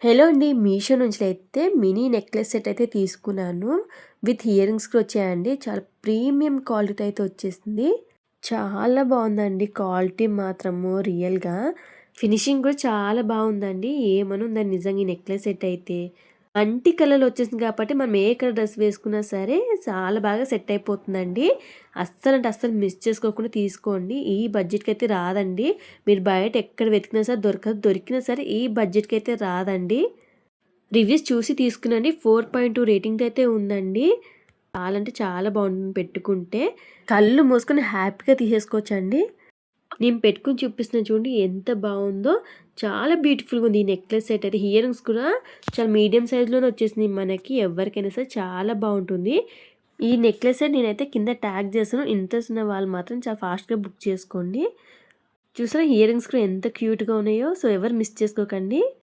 Hello అండి. మీషో నుంచి అయితే మినీ నెక్లెస్ సెట్ అయితే తీసుకున్నాను. విత్ ఇయర్ రింగ్స్ కూడా వచ్చాయండి. చాలా ప్రీమియం క్వాలిటీతో అయితే వచ్చేసింది. చాలా బాగుందండి క్వాలిటీ మాత్రము రియల్‌గా. ఫినిషింగ్ కూడా చాలా బాగుందండి. ఏమనుందండి నిజంగా ఈ నెక్లెస్ సెట్ అయితే. మల్టీ కలర్‌లో వచ్చేసింది కాబట్టి మనం ఏ కలర్ డ్రెస్ వేసుకున్నా సరే చాలా బాగా సెట్ అయిపోతుందండి. అస్సలంటే అస్సలు మిస్ చేసుకోకుండా తీసుకోండి. ఈ బడ్జెట్‌కైతే రాదండి. మీరు బయట ఎక్కడ వెతికినా సరే దొరకదు. దొరికినా సరే ఈ బడ్జెట్‌కైతే రాదండి. రివ్యూస్ చూసి తీసుకున్నాండి. 4.2 రేటింగ్‌తో అయితే ఉందండి. చాలా అంటే చాలా బాగుంటుంది పెట్టుకుంటే. కళ్ళు మూసుకొని హ్యాపీగా తీసేసుకోవచ్చండి. నేను పెట్టుకొని చూపిస్తున్నాను చూడండి ఎంత బావుందో. చాలా బ్యూటిఫుల్‌గా ఉంది ఈ నెక్లెస్ సెట్ అయితే. ఇయర్ రింగ్స్ కూడా చాలా మీడియం సైజ్‌లోనే వచ్చేసింది మనకి. ఎవరికైనా సరే చాలా బావుంటుంది. ఈ నెక్లెస్ సెట్ నేనైతే కింద ట్యాగ్ చేశాను. ఇంట్రెస్ట్ ఉన్న వాళ్ళు మాత్రం చాలా ఫాస్ట్‌గా బుక్ చేసుకోండి. చూసారా ఇయర్ రింగ్స్ కూడా ఎంత క్యూట్‌గా ఉన్నాయో. సో ఎవరు మిస్ చేసుకోకండి.